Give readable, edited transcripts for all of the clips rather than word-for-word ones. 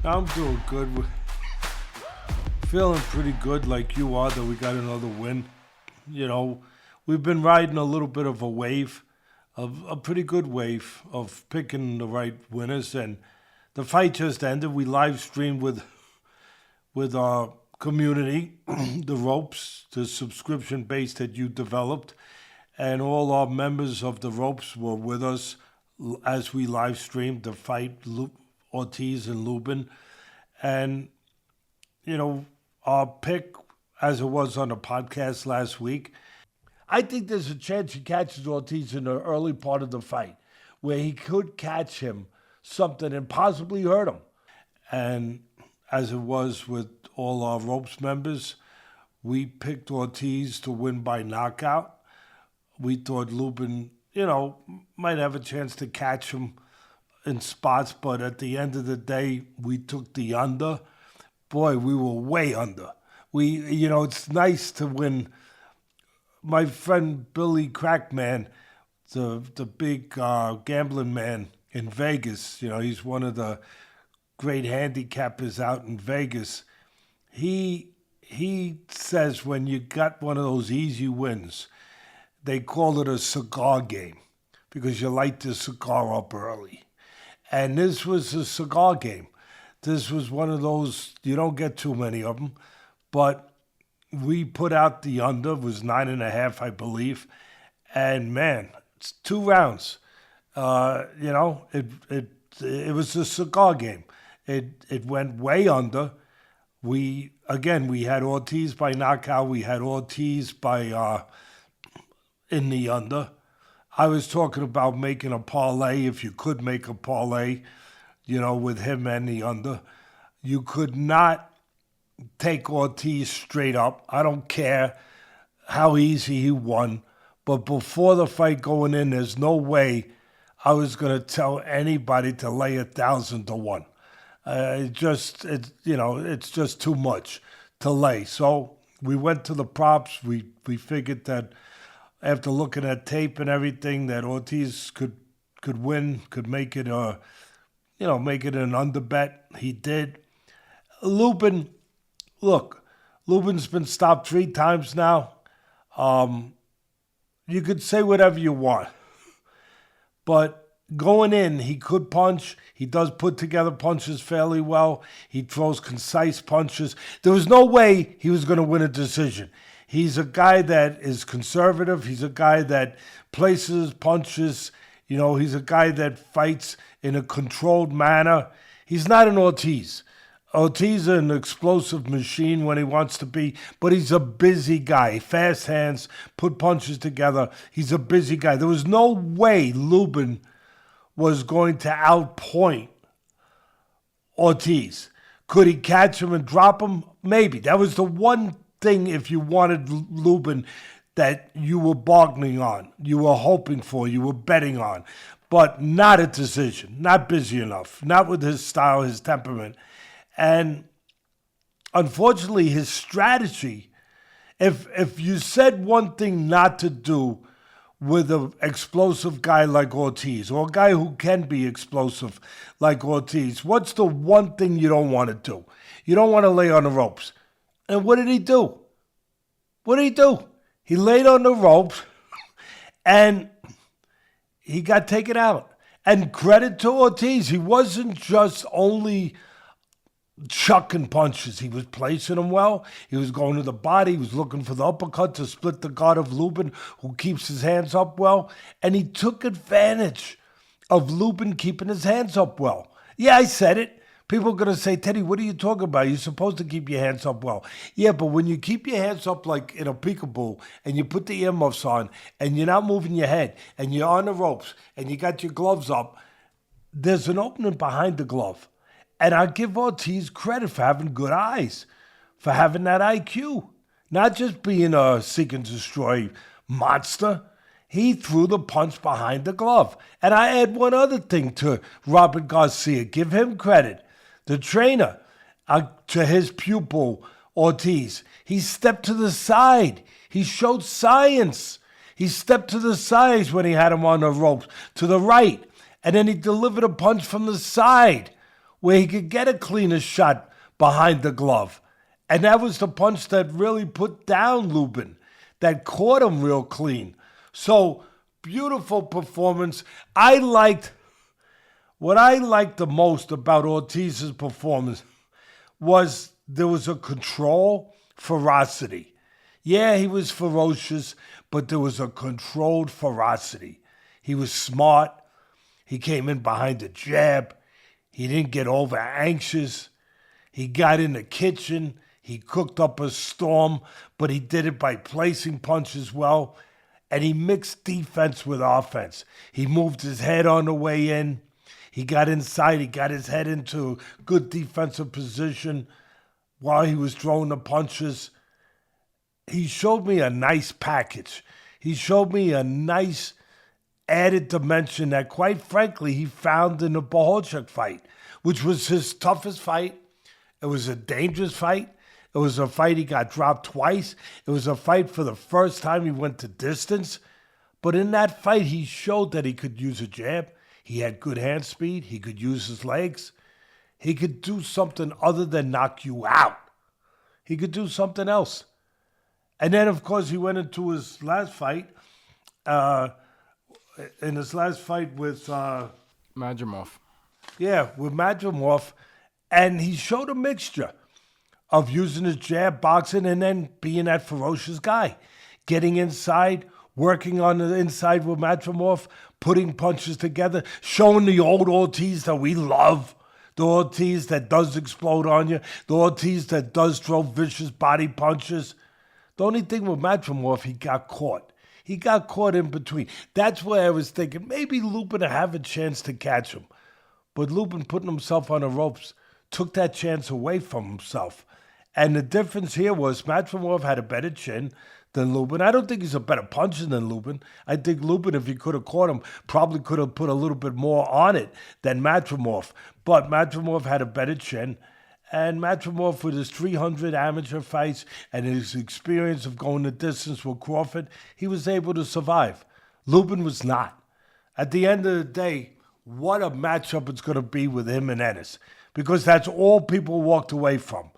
I'm doing good. Feeling pretty good like you are that we got another win. You know, we've been riding a little bit of a wave, of a pretty good wave of picking the right winners. And the fight just ended. We live streamed with our community, the ropes, the subscription base that you developed. And all our members of the ropes were with us as we live streamed the fight, Ortiz and Luben. And, you know, our pick, as it was on the podcast last week, I think there's a chance he catches Ortiz in the early part of the fight where he could catch him something and possibly hurt him. And as it was with all our ropes members, we picked Ortiz to win by knockout. We thought Luben, you know, might have a chance to catch him in spots, but at the end of the day, we took the under. Boy, we were way under. It's nice to win. My friend Billy Crackman, the big gambling man in Vegas, he's one of the great handicappers out in Vegas. He says when you got one of those easy wins, they call it a cigar game because you light the cigar up early. And this was a cigar game. This was one of those, you don't get too many of them, but we put out the under, it was 9.5, I believe. And man, it's 2 rounds. It was a cigar game. It went way under. We had Ortiz by knockout. We had Ortiz by in the under. I was talking about making a parlay, if you could make a parlay, with him and the under. You could not take Ortiz straight up. I don't care how easy he won, but before the fight going in, there's no way I was going to tell anybody to lay 1,000 to 1. It's just too much to lay. So we went to the props. We figured that after looking at tape and everything, that Ortiz could win, could make it make it an under bet. He did. Luben's been stopped 3 times now. You could say whatever you want, but going in, he could punch. He does put together punches fairly well. He throws concise punches. There was no way he was going to win a decision. He's a guy that is conservative. He's a guy that places punches. He's a guy that fights in a controlled manner. He's not an Ortiz. Ortiz is an explosive machine when he wants to be, but he's a busy guy. Fast hands, put punches together. He's a busy guy. There was no way Luben was going to outpoint Ortiz. Could he catch him and drop him? Maybe. That was the one thing, if you wanted Luben, that you were bargaining on, you were hoping for, you were betting on, but not a decision, not busy enough, not with his style, his temperament. And unfortunately, his strategy, if you said one thing not to do with an explosive guy like Ortiz, or a guy who can be explosive like Ortiz, what's the one thing you don't want to do? You don't want to lay on the ropes. And what did he do? He laid on the ropes and he got taken out. And credit to Ortiz, he wasn't just only chucking punches. He was placing them well. He was going to the body. He was looking for the uppercut to split the guard of Luben, who keeps his hands up well. And he took advantage of Luben keeping his hands up well. Yeah, I said it. People are going to say, Teddy, what are you talking about? You're supposed to keep your hands up well. Yeah, but when you keep your hands up like in a peekaboo and you put the earmuffs on and you're not moving your head and you're on the ropes and you got your gloves up, there's an opening behind the glove. And I give Ortiz credit for having good eyes, for having that IQ, not just being a seek and destroy monster. He threw the punch behind the glove. And I add one other thing to Robert Garcia. Give him credit. The trainer, to his pupil, Ortiz, he stepped to the side. He showed science. He stepped to the sides when he had him on the ropes, to the right. And then he delivered a punch from the side. where he could get a cleaner shot behind the glove. And that was the punch that really put down Luben, that caught him real clean. So, beautiful performance. What I liked the most about Ortiz's performance was there was a control, ferocity. Yeah, he was ferocious, but there was a controlled ferocity. He was smart. He came in behind the jab. He didn't get over anxious. He got in the kitchen. He cooked up a storm, but he did it by placing punches well. And he mixed defense with offense. He moved his head on the way in. He got inside. He got his head into good defensive position while he was throwing the punches. He showed me a nice package. He showed me a nice added dimension that, quite frankly, he found in the Bohocek fight, which was his toughest fight. It was a dangerous fight. It was a fight he got dropped twice. It was a fight for the first time he went to distance. But in that fight, he showed that he could use a jab. He had good hand speed. He could use his legs. He could do something other than knock you out. He could do something else. And then, of course, he went into his last fight. In his last fight with Madrimov. Yeah, with Madrimov. And he showed a mixture of using his jab, boxing, and then being that ferocious guy. Getting inside, working on the inside with Madrimov, putting punches together, showing the old Ortiz that we love. The Ortiz that does explode on you. The Ortiz that does throw vicious body punches. The only thing with Madrimov, he got caught. He got caught in between. That's where I was thinking maybe Luben would have a chance to catch him. But Luben, putting himself on the ropes, took that chance away from himself. And the difference here was Madrimov had a better chin than Luben. I don't think he's a better puncher than Luben. I think Luben, if he could have caught him, probably could have put a little bit more on it than Madrimov. But Madrimov had a better chin. And Madrimov, with his 300 amateur fights and his experience of going the distance with Crawford, he was able to survive. Luben was not. At the end of the day, what a matchup it's going to be with him and Ennis. Because that's all people walked away from.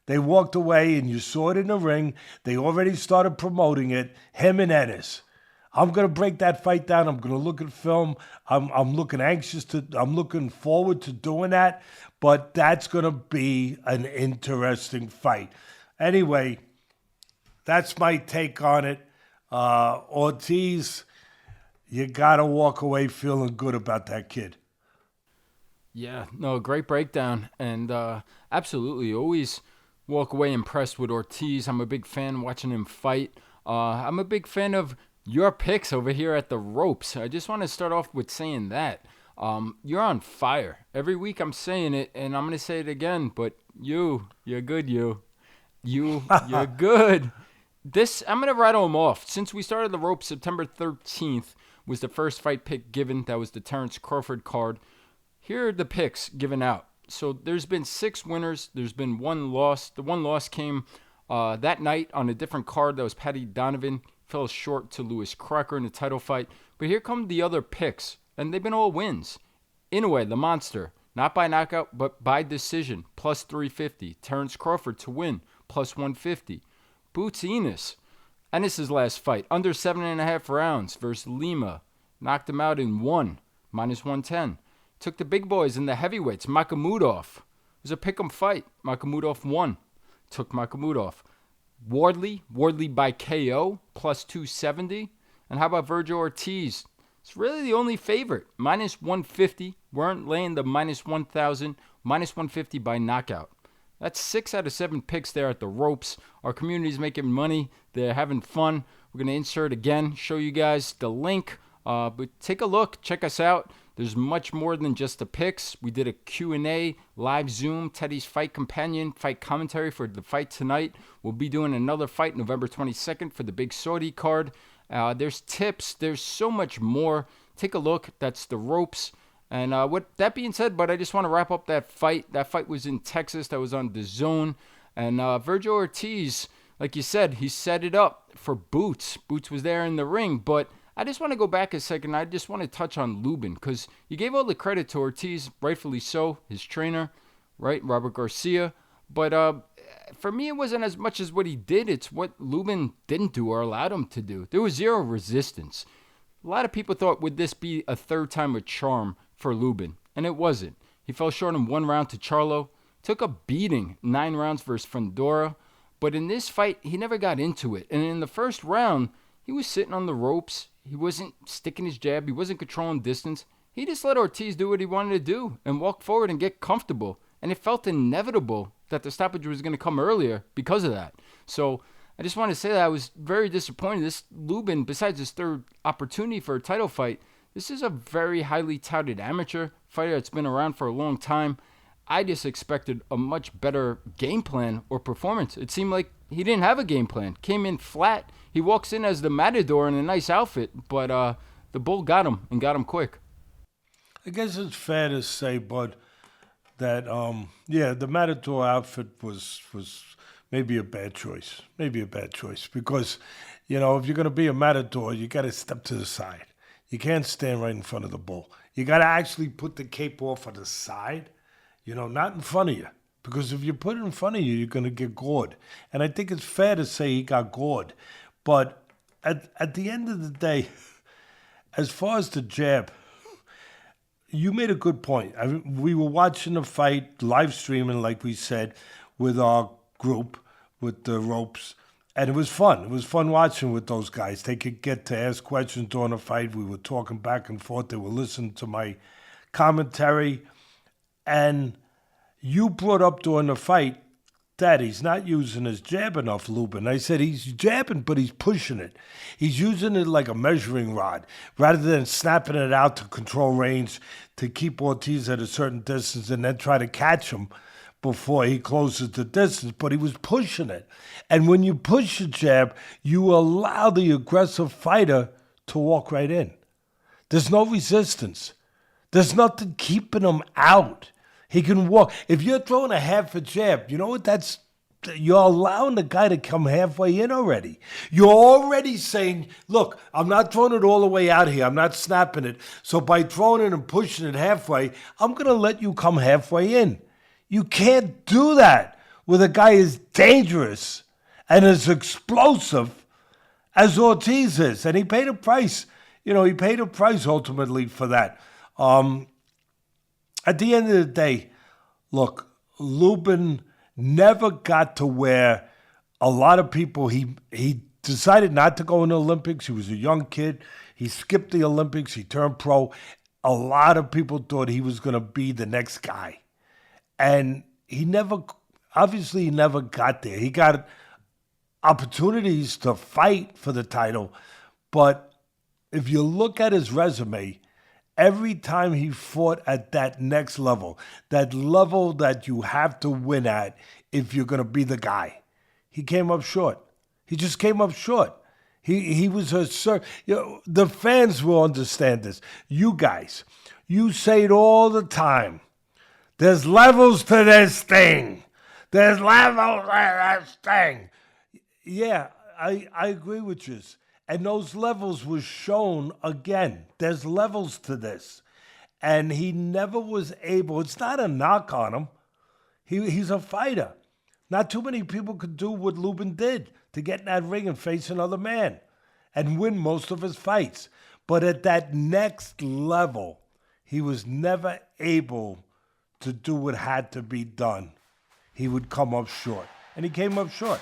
They walked away, and you saw it in the ring. They already started promoting it, him and Ennis. I'm going to break that fight down. I'm going to look at film. I'm looking forward to doing that. But that's going to be an interesting fight. Anyway, that's my take on it. Ortiz, you got to walk away feeling good about that kid. Yeah, no, great breakdown. And absolutely, always walk away impressed with Ortiz. I'm a big fan watching him fight. I'm a big fan of your picks over here at the ropes. I just want to start off with saying that. You're on fire. Every week I'm saying it, and I'm going to say it again, but you're good, you're good. I'm going to rattle them off. Since we started the ropes, September 13th was the first fight pick given. That was the Terrence Crawford card. Here are the picks given out. So there's been 6 winners. There's been 1 loss. The 1 loss came that night on a different card. That was Paddy Donovan. Fell short to Lewis Crocker in the title fight. But here come the other picks, and they've been all wins. Inoue, the monster, not by knockout, but by decision, plus 350. Terrence Crawford to win, plus 150. Boots Ennis' last fight, under 7.5 rounds versus Lima. Knocked him out in 1, minus 110. Took the big boys in the heavyweights. Makhmudov. It was a pick'em fight. Makhmudov won. Took Makhmudov. Wardley by KO, plus 270. And how about Vergil Ortiz? It's really the only favorite. Minus 150. Weren't laying the minus 1,000. Minus 150 by knockout. That's 6 out of 7 picks there at the ropes. Our community's making money. They're having fun. We're going to insert again, show you guys the link. But take a look. Check us out. There's much more than just the picks. We did a Q&A, live Zoom, Teddy's fight companion, fight commentary for the fight tonight. We'll be doing another fight November 22nd for the big Saudi card. There's tips. There's so much more. Take a look. That's the ropes. And with that being said, but I just want to wrap up that fight. That fight was in Texas. That was on DAZN. And Vergil Ortiz, like you said, he set it up for Boots. Boots was there in the ring, but I just want to go back a second. I just want to touch on Luben because you gave all the credit to Ortiz, rightfully so, his trainer. right? Robert Garcia. But for me, it wasn't as much as what he did. It's what Luben didn't do or allowed him to do. There was zero resistance. A lot of people thought, would this be a third time a charm for Luben? And it wasn't. He fell short in 1 round to Charlo. Took a beating, 9 rounds versus Fundora. But in this fight, he never got into it. And in the first round, he was sitting on the ropes. He wasn't sticking his jab. He wasn't controlling distance. He just let Ortiz do what he wanted to do and walk forward and get comfortable. And it felt inevitable that the stoppage was going to come earlier because of that. So I just want to say that I was very disappointed. This Luben, besides his third opportunity for a title fight, this is a very highly touted amateur fighter that's been around for a long time. I just expected a much better game plan or performance. It seemed like he didn't have a game plan. Came in flat. He walks in as the Matador in a nice outfit, but the Bull got him and got him quick. I guess it's fair to say, Bud, that the Matador outfit was maybe a bad choice. Maybe a bad choice because, if you're going to be a Matador, you got to step to the side. You can't stand right in front of the Bull. You got to actually put the cape off on the side. Not in front of you. Because if you put it in front of you, you're going to get gored. And I think it's fair to say he got gored. But at the end of the day, as far as the jab, you made a good point. We were watching the fight, live streaming, like we said, with our group, with the ropes. And it was fun. It was fun watching with those guys. They could get to ask questions during the fight. We were talking back and forth. They were listening to my commentary. And you brought up during the fight that he's not using his jab enough, Luben. I said he's jabbing, but he's pushing it. He's using it like a measuring rod rather than snapping it out to control range to keep Ortiz at a certain distance and then try to catch him before he closes the distance. But he was pushing it. And when you push a jab, you allow the aggressive fighter to walk right in. There's no resistance. There's nothing keeping him out. He can walk. If you're throwing a half a jab, you know what that's? You're allowing the guy to come halfway in already. You're already saying, look, I'm not throwing it all the way out here. I'm not snapping it. So by throwing it and pushing it halfway, I'm going to let you come halfway in. You can't do that with a guy as dangerous and as explosive as Ortiz is. And he paid a price. He paid a price ultimately for that. At the end of the day, look, Luben never got to where a lot of people, he decided not to go in the Olympics. He was a young kid. He skipped the Olympics. He turned pro. A lot of people thought he was going to be the next guy. And he never got there. He got opportunities to fight for the title. But if you look at his resume, every time he fought at that next level, that level that you have to win at if you're going to be the guy, he came up short. He just came up short. He was the fans will understand this. You guys, you say it all the time. There's levels to this thing. There's levels to this thing. Yeah, I agree with you. And those levels were shown again. There's levels to this. And he never was able, it's not a knock on him. He's a fighter. Not too many people could do what Luben did, to get in that ring and face another man and win most of his fights. But at that next level, he was never able to do what had to be done. He would come up short. And he came up short.